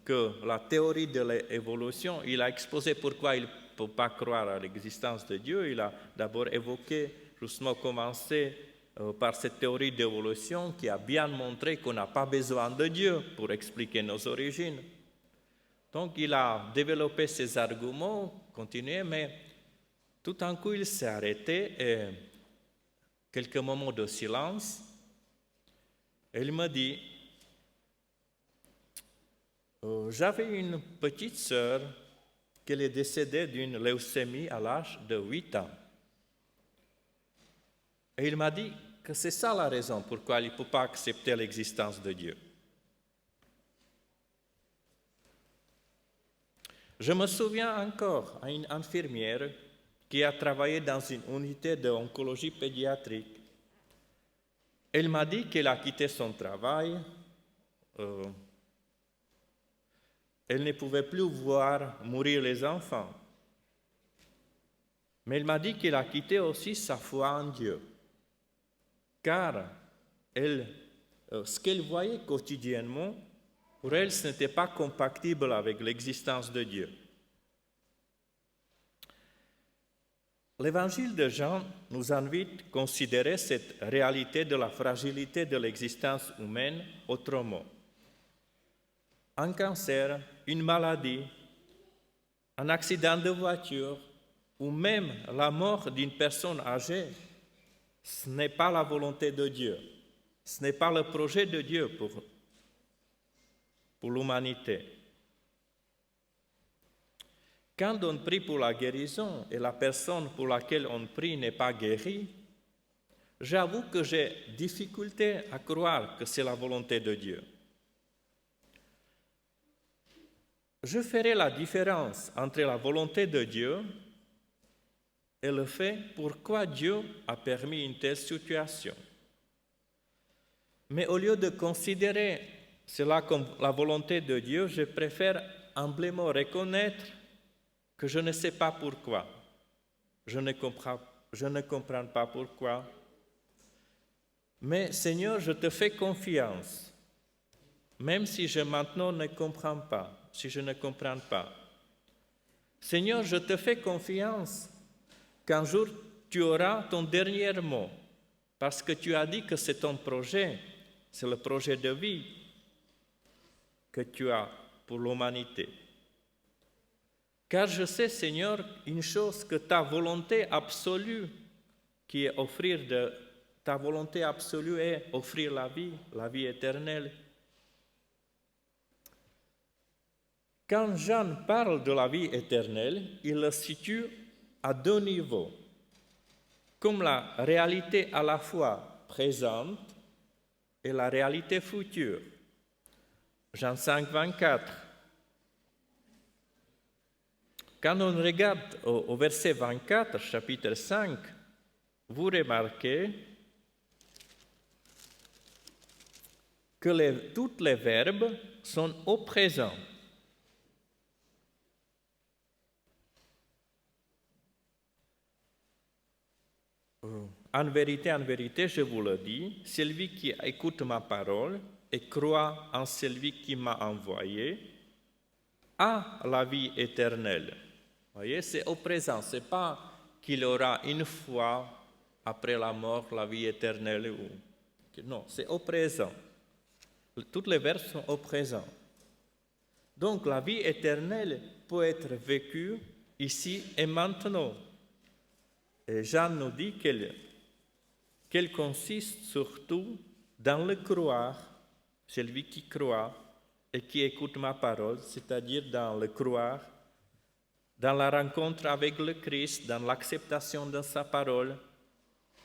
que la théorie de l'évolution, il a exposé pourquoi il ne peut pas croire à l'existence de Dieu. Il a d'abord évoqué, justement commencé par cette théorie d'évolution qui a bien montré qu'on n'a pas besoin de Dieu pour expliquer nos origines. Donc il a développé ses arguments, continué, mais tout d'un coup il s'est arrêté et quelques moments de silence. Et il m'a dit, j'avais une petite sœur qui est décédée d'une leucémie à l'âge de 8 ans. Et il m'a dit que c'est ça la raison pourquoi il ne peut pas accepter l'existence de Dieu. Je me souviens encore à une infirmière qui a travaillé dans une unité d'oncologie pédiatrique. Elle m'a dit qu'elle a quitté son travail. Elle ne pouvait plus voir mourir les enfants. Mais elle m'a dit qu'elle a quitté aussi sa foi en Dieu. Car ce qu'elle voyait quotidiennement, pour elle, ce n'était pas compatible avec l'existence de Dieu. L'évangile de Jean nous invite à considérer cette réalité de la fragilité de l'existence humaine autrement. Un cancer, une maladie, un accident de voiture ou même la mort d'une personne âgée, ce n'est pas la volonté de Dieu. Ce n'est pas le projet de Dieu pour l'humanité. Quand on prie pour la guérison et la personne pour laquelle on prie n'est pas guérie, j'avoue que j'ai difficulté à croire que c'est la volonté de Dieu. Je ferai la différence entre la volonté de Dieu et le fait pourquoi Dieu a permis une telle situation. Mais au lieu de considérer cela comme la volonté de Dieu, je préfère humblement reconnaître que je ne sais pas pourquoi. Je ne comprends pas pourquoi. Mais Seigneur, je te fais confiance, même si je maintenant ne comprends pas, si je ne comprends pas. Seigneur, je te fais confiance qu'un jour tu auras ton dernier mot, parce que tu as dit que c'est ton projet, c'est le projet de vie que tu as pour l'humanité. Car je sais, Seigneur, une chose, que ta volonté absolue, qui est ta volonté absolue est offrir la vie éternelle. Quand Jean parle de la vie éternelle, il le situe à deux niveaux, comme la réalité à la fois présente et la réalité future. Jean 5, 24. Quand on regarde au verset 24, chapitre 5, vous remarquez que tous les verbes sont au présent. En vérité, je vous le dis, celui qui écoute ma parole et croit en celui qui m'a envoyé a la vie éternelle. Vous voyez, c'est au présent, ce n'est pas qu'il aura une fois après la mort la vie éternelle. Non, c'est au présent. Toutes les verbes sont au présent. Donc la vie éternelle peut être vécue ici et maintenant. Et Jean nous dit qu'elle consiste surtout dans le croire, celui qui croit et qui écoute ma parole, c'est-à-dire dans le croire, dans la rencontre avec le Christ, dans l'acceptation de sa parole,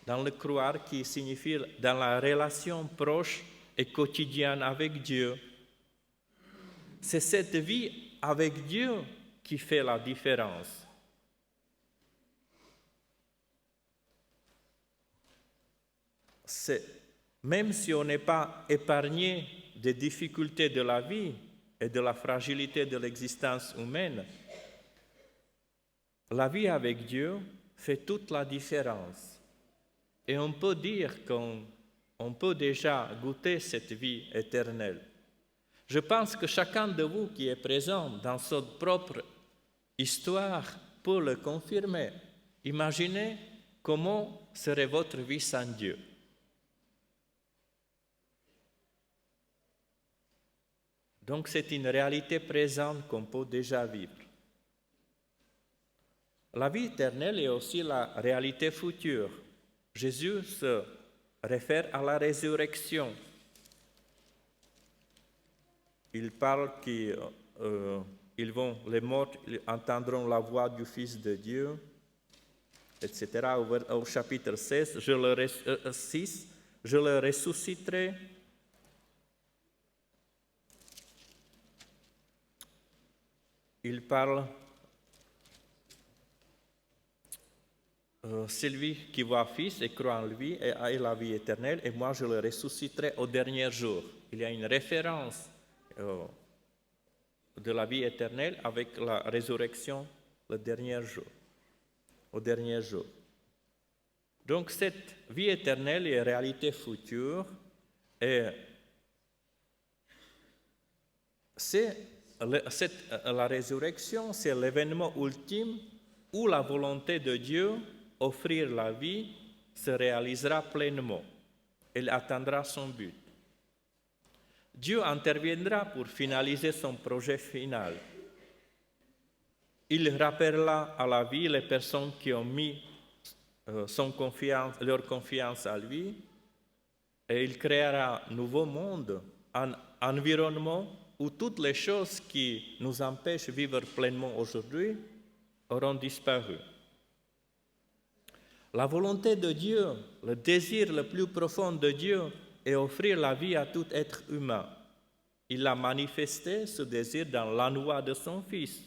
dans le croire qui signifie dans la relation proche et quotidienne avec Dieu. C'est cette vie avec Dieu qui fait la différence. Même si on n'est pas épargné des difficultés de la vie et de la fragilité de l'existence humaine, la vie avec Dieu fait toute la différence. Et on peut dire qu'on peut déjà goûter cette vie éternelle. Je pense que chacun de vous qui est présent dans sa propre histoire peut le confirmer. Imaginez comment serait votre vie sans Dieu. Donc c'est une réalité présente qu'on peut déjà vivre. La vie éternelle est aussi la réalité future. Jésus se réfère à la résurrection. Il parle les morts entendront la voix du Fils de Dieu, etc. Au chapitre 6, je le ressusciterai. Il parle celui qui voit Fils et croit en lui a la vie éternelle, et moi je le ressusciterai au dernier jour. Il y a une référence de la vie éternelle avec la résurrection au dernier jour. Donc cette vie éternelle est réalité future, et la résurrection, c'est l'événement ultime où la volonté de Dieu, offrir la vie, se réalisera pleinement. Elle atteindra son but. Dieu interviendra pour finaliser son projet final. Il rappellera à la vie les personnes qui ont mis leur confiance à lui, et il créera un nouveau monde, un environnement où toutes les choses qui nous empêchent de vivre pleinement aujourd'hui auront disparu. La volonté de Dieu, le désir le plus profond de Dieu est offrir la vie à tout être humain. Il a manifesté ce désir dans l'envoi de son Fils.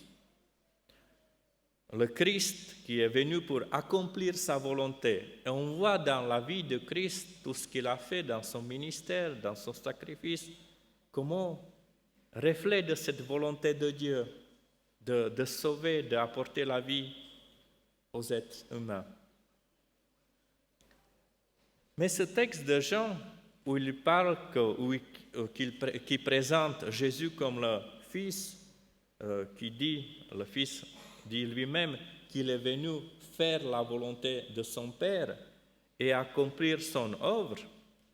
Le Christ qui est venu pour accomplir sa volonté. Et on voit dans la vie de Christ tout ce qu'il a fait dans son ministère, dans son sacrifice, comment reflet de cette volonté de Dieu de sauver, d'apporter la vie aux êtres humains. Mais ce texte de Jean, où il parle, qui présente Jésus comme le Fils, le Fils dit lui-même qu'il est venu faire la volonté de son Père et accomplir son œuvre,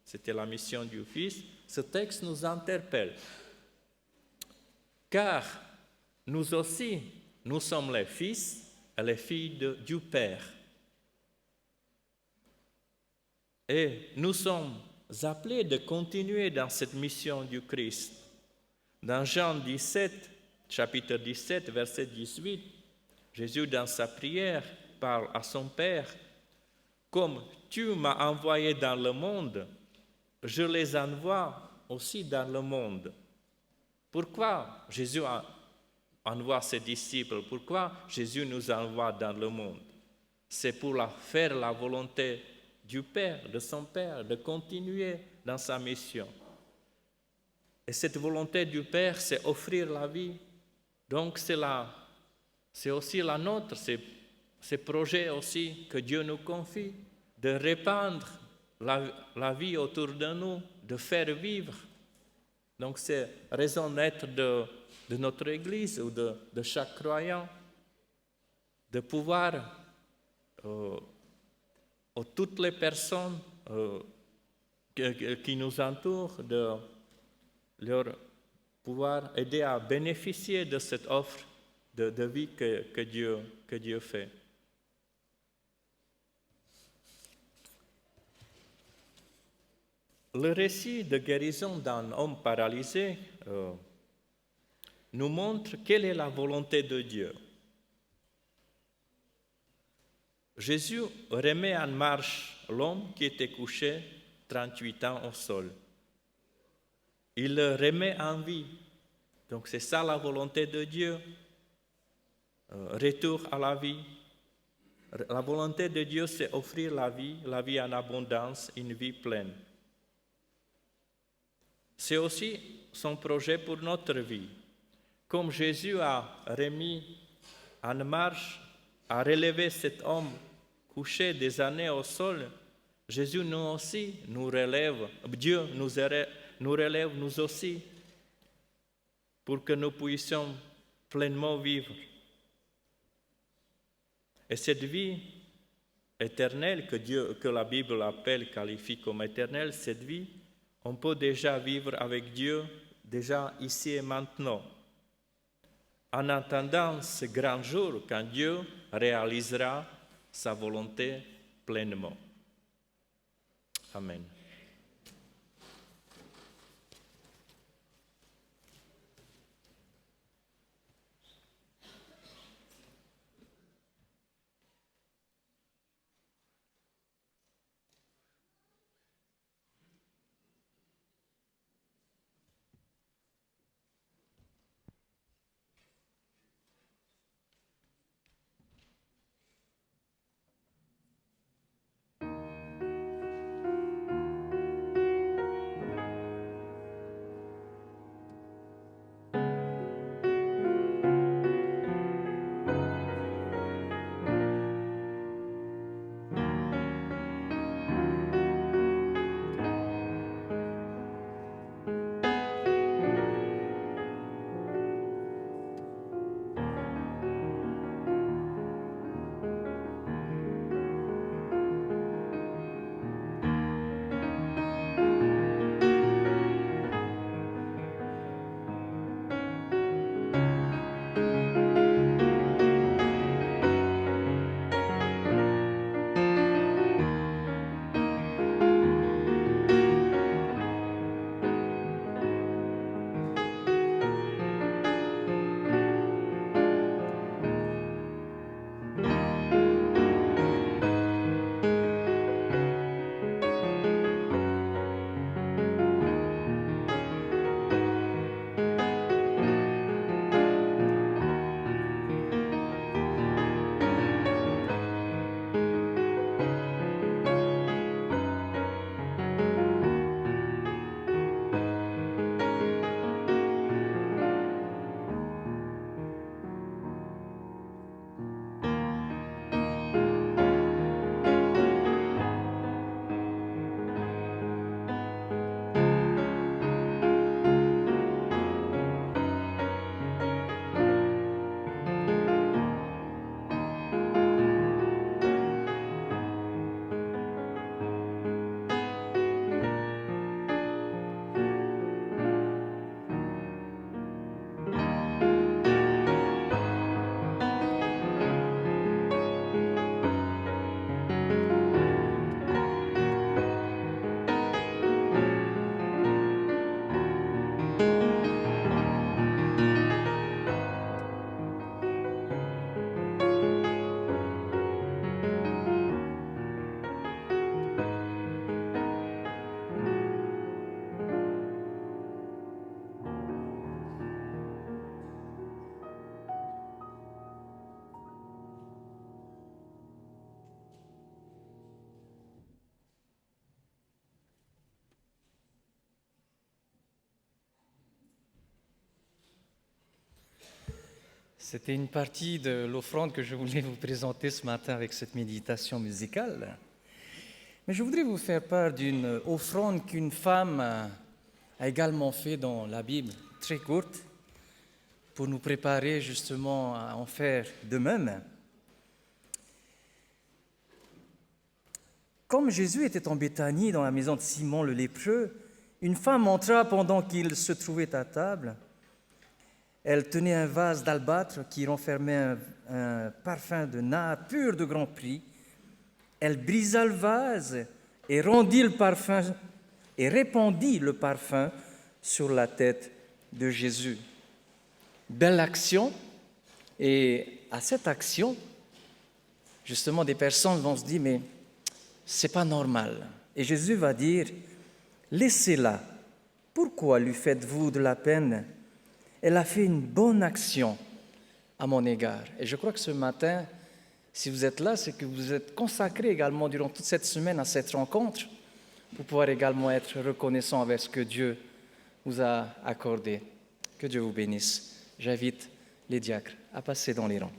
c'était la mission du Fils, ce texte nous interpelle. Car nous aussi, nous sommes les fils et les filles du Père. Et nous sommes appelés de continuer dans cette mission du Christ. Dans Jean 17, chapitre 17, verset 18, Jésus, dans sa prière, parle à son Père, « Comme tu m'as envoyé dans le monde, je les envoie aussi dans le monde. » Pourquoi Jésus envoie ses disciples? Pourquoi Jésus nous envoie dans le monde? C'est pour faire la volonté du Père, de son Père, de continuer dans sa mission. Et cette volonté du Père, c'est offrir la vie. Donc c'est aussi la nôtre, c'est projet aussi que Dieu nous confie, de répandre la vie autour de nous, de faire vivre. Donc c'est raison d'être de notre Église ou de chaque croyant, de pouvoir toutes les personnes qui nous entourent, de leur pouvoir aider à bénéficier de cette offre de vie que Dieu fait. Le récit de guérison d'un homme paralysé nous montre quelle est la volonté de Dieu. Jésus remet en marche l'homme qui était couché 38 ans au sol. Il le remet en vie. Donc c'est ça la volonté de Dieu. Retour à la vie. La volonté de Dieu, c'est offrir la vie en abondance, une vie pleine. C'est aussi son projet pour notre vie. Comme Jésus a remis en marche, a relevé cet homme couché des années au sol, Jésus nous aussi nous relève, Dieu nous relève nous aussi, pour que nous puissions pleinement vivre. Et cette vie éternelle que la Bible qualifie comme éternelle, cette vie, on peut déjà vivre avec Dieu, déjà ici et maintenant, en attendant ce grand jour quand Dieu réalisera sa volonté pleinement. Amen. C'était une partie de l'offrande que je voulais vous présenter ce matin avec cette méditation musicale. Mais je voudrais vous faire part d'une offrande qu'une femme a également fait dans la Bible, très courte, pour nous préparer justement à en faire de même. Comme Jésus était en Béthanie, dans la maison de Simon le lépreux, une femme entra pendant qu'il se trouvait à table. Elle tenait un vase d'albâtre qui renfermait un parfum de nard pur de grand prix. Elle brisa le vase et répandit le parfum sur la tête de Jésus. Belle action. Et à cette action, justement, des personnes vont se dire, mais c'est pas normal. Et Jésus va dire, laissez-la. Pourquoi lui faites-vous de la peine? Elle a fait une bonne action à mon égard. Et je crois que ce matin, si vous êtes là, c'est que vous êtes consacré également durant toute cette semaine à cette rencontre pour pouvoir également être reconnaissant avec ce que Dieu vous a accordé. Que Dieu vous bénisse. J'invite les diacres à passer dans les rangs.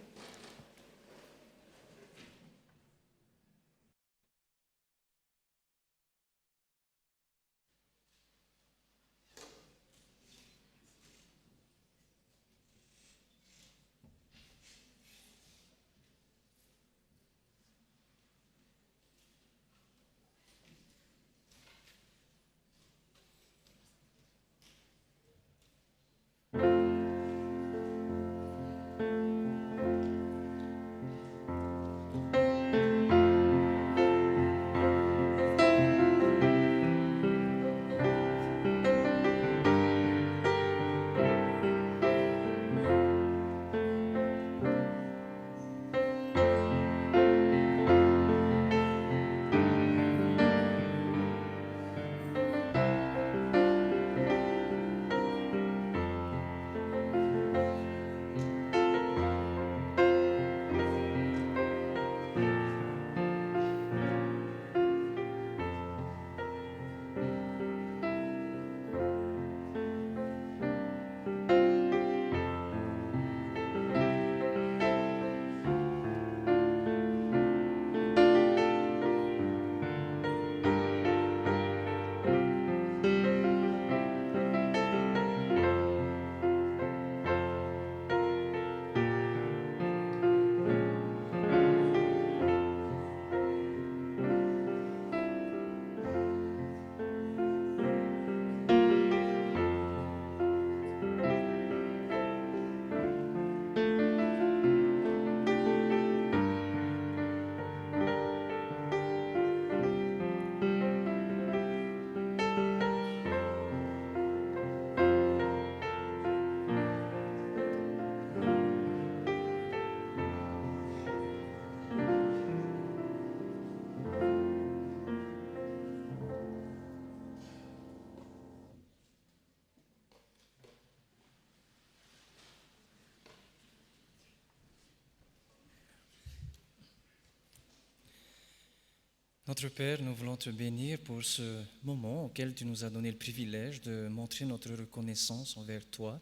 Notre Père, nous voulons te bénir pour ce moment auquel tu nous as donné le privilège de montrer notre reconnaissance envers toi.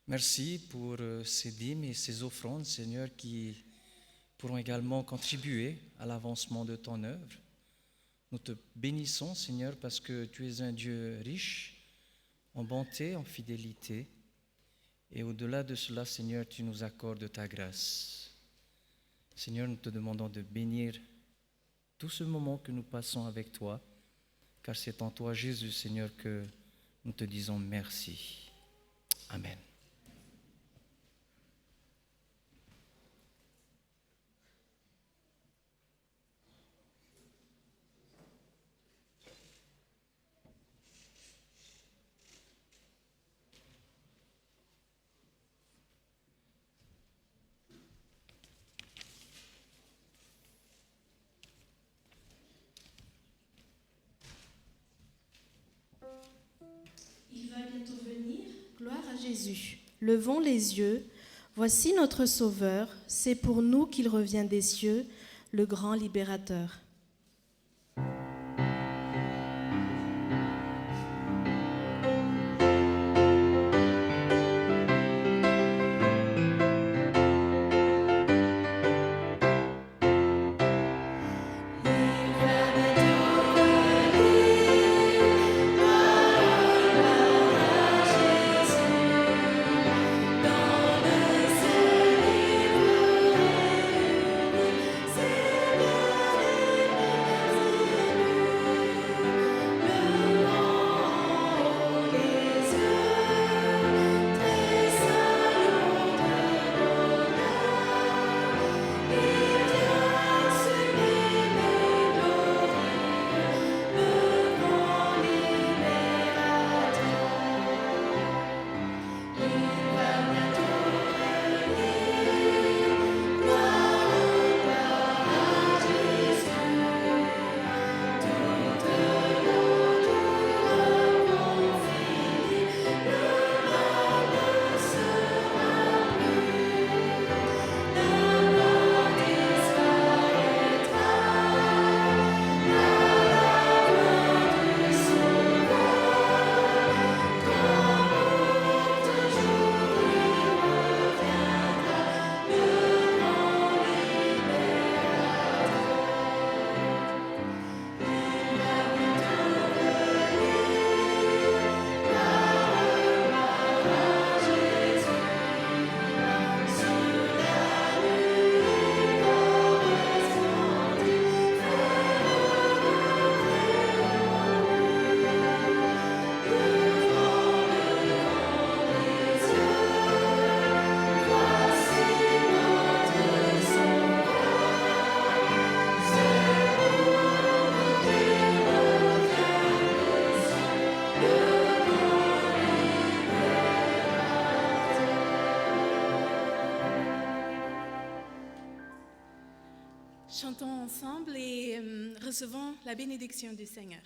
Merci pour ces dîmes et ces offrandes, Seigneur, qui pourront également contribuer à l'avancement de ton œuvre. Nous te bénissons, Seigneur, parce que tu es un Dieu riche en bonté, en fidélité. Et au-delà de cela, Seigneur, tu nous accordes ta grâce. Seigneur, nous te demandons de bénir tout ce moment que nous passons avec toi, car c'est en toi, Jésus, Seigneur, que nous te disons merci. Amen. Il va bientôt venir, gloire à Jésus. Levons les yeux, voici notre Sauveur, c'est pour nous qu'il revient des cieux, le grand libérateur. chantons ensemble et recevons la bénédiction du Seigneur.